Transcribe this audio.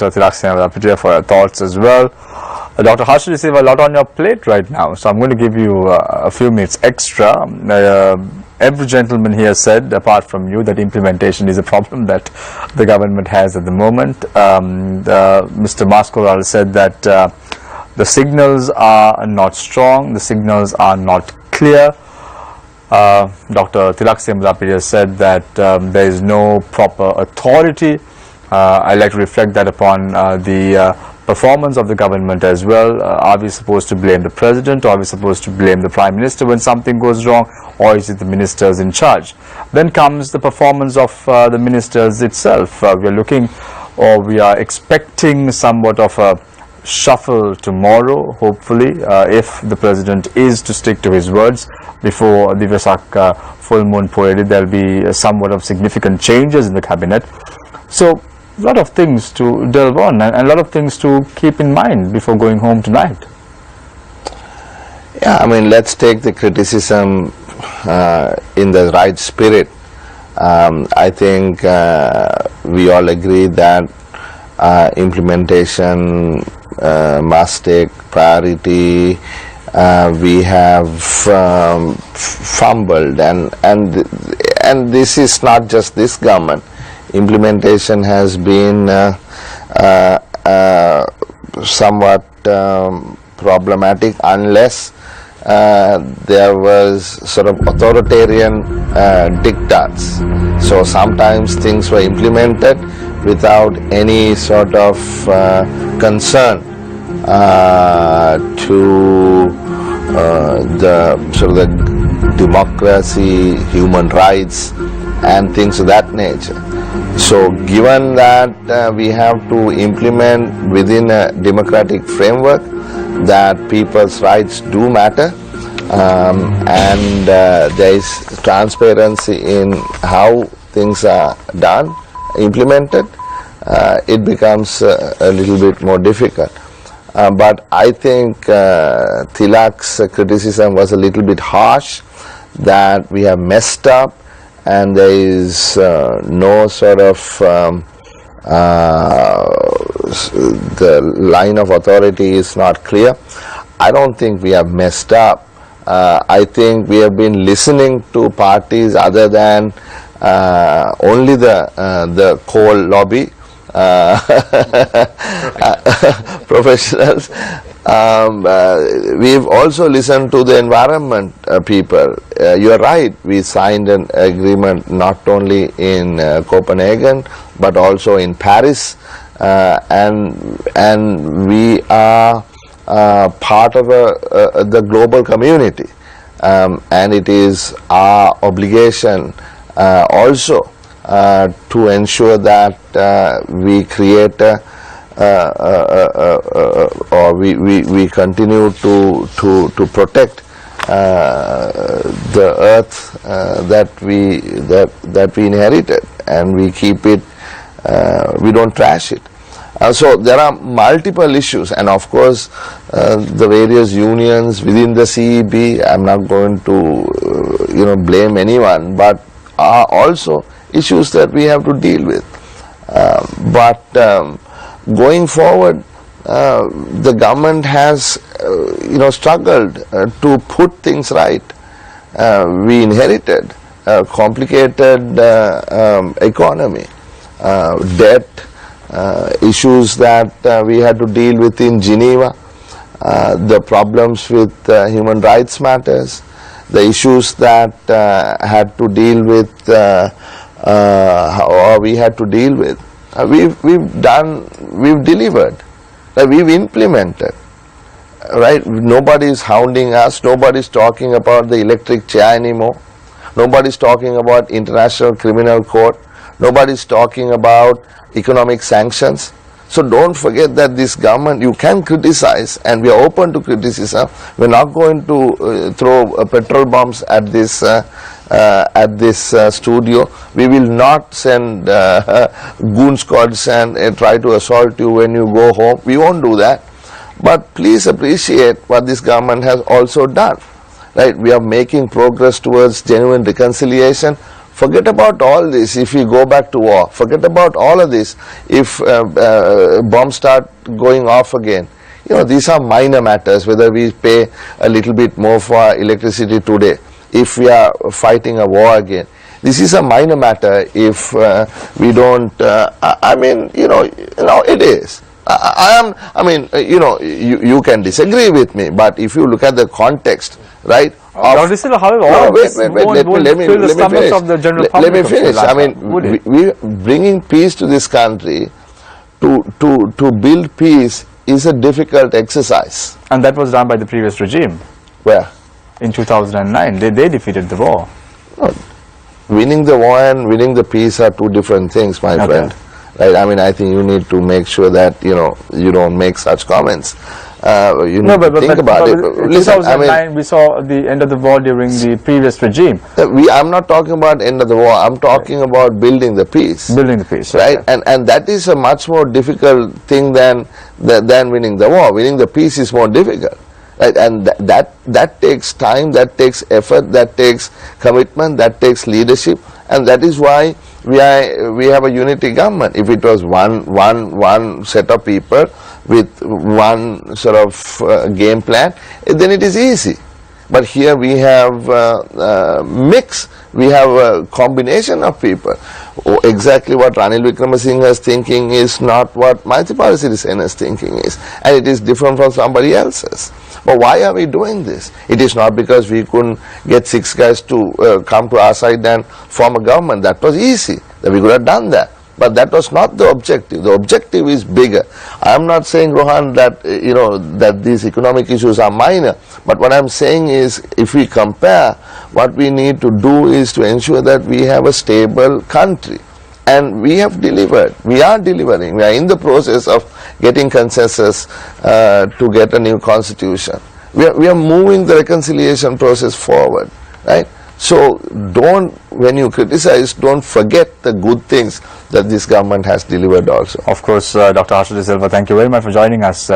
Dr. Tilak Siyambalapitiya, for your thoughts as well. Dr. Harsh, you have a lot on your plate right now, so I'm going to give you a few minutes extra. Every gentleman here said, apart from you, that implementation is a problem that the government has at the moment. Mr. Maskoral said that the signals are not strong, the signals are not clear. Dr. Tilak Siyambalapitiya said that there is no proper authority. I'd like to reflect that upon the performance of the government as well. Are we supposed to blame the president, or are we supposed to blame the prime minister when something goes wrong, or is it the ministers in charge? Then comes the performance of the ministers itself. We are looking, or we are expecting somewhat of a shuffle tomorrow, hopefully, if the president is to stick to his words. Before the Vesak full moon parade, there will be somewhat of significant changes in the cabinet. So a lot of things to delve on, and a lot of things to keep in mind before going home tonight. Yeah, I mean, let's take the criticism in the right spirit. I think we all agree that implementation must take priority. We have fumbled, and this is not just this government. Implementation has been somewhat problematic unless there was sort of authoritarian diktats. So sometimes things were implemented without any sort of concern to the sort of the democracy, human rights, and things of that nature. So given that we have to implement within a democratic framework that people's rights do matter, and there is transparency in how things are done, implemented, it becomes a little bit more difficult. But I think Tilak's criticism was a little bit harsh, that we have messed up and there is no sort of the line of authority is not clear. I don't think we have messed up. I think we have been listening to parties other than only the coal lobby, professionals. We've also listened to the environment people. You are right, we signed an agreement not only in Copenhagen but also in Paris, and we are part of the global community, and it is our obligation also to ensure that we create or we continue to protect the earth that we inherited, and we keep it, we don't trash it. So there are multiple issues, and of course the various unions within the CEB, I'm not going to blame anyone, but are also issues that we have to deal with. But going forward, the government has struggled to put things right. We inherited a complicated economy, debt, issues that we had to deal with in Geneva, the problems with human rights matters, the issues that had to deal with or we had to deal with. We've delivered, we've implemented, right? Nobody is hounding us, nobody is talking about the electric chair anymore, nobody is talking about International Criminal Court, nobody is talking about economic sanctions. So don't forget that this government, you can criticize, and we are open to criticism. We're not going to throw petrol bombs at this studio. We will not send goon squads and try to assault you when you go home. We won't do that. But please appreciate what this government has also done. Right? We are making progress towards genuine reconciliation. Forget about all this if we go back to war. Forget about all of this if bombs start going off again. You know, these are minor matters, whether we pay a little bit more for electricity today, if we are fighting a war again. This is a minor matter if we don't, I mean, it is. You can disagree with me, but if you look at the context, right? Dr. Silva, however, all wait, this let won't me fill the finish. stomachs of the general public. Let me finish. Sri I Lanka, mean, we bringing peace to this country, to build peace is a difficult exercise. And that was done by the previous regime. Where? In 2009, they defeated the war. No, winning the war and winning the peace are two different things, my friend. Right? I mean, I think you need to make sure that you don't make such comments. You need to think about it. In Listen, 2009, we saw the end of the war during the previous regime. I'm not talking about end of the war. I'm talking about building the peace. Building the peace, right? Okay. And that is a much more difficult thing than winning the war. Winning the peace is more difficult. Right? And that takes time, that takes effort, that takes commitment, that takes leadership, and that is why we have a unity government. If it was one set of people with one sort of game plan, then it is easy. But here we have mix. We have a combination of people. Exactly what Ranil Wickremesinghe's thinking is not what Maithripala Sirisena's thinking is, and it is different from somebody else's. But why are we doing this? It is not because we couldn't get 6 guys to come to our side and form a government. That was easy. That we could have done that. But that was not the objective. The objective is bigger. I am not saying, Rohan, that that these economic issues are minor. But what I am saying is, if we compare, what we need to do is to ensure that we have a stable country. And we have delivered. We are delivering. We are in the process of getting consensus to get a new constitution. We are moving the reconciliation process forward, right? So when you criticize, don't forget the good things that this government has delivered also. Of course, Dr. Harsha De Silva, thank you very much for joining us.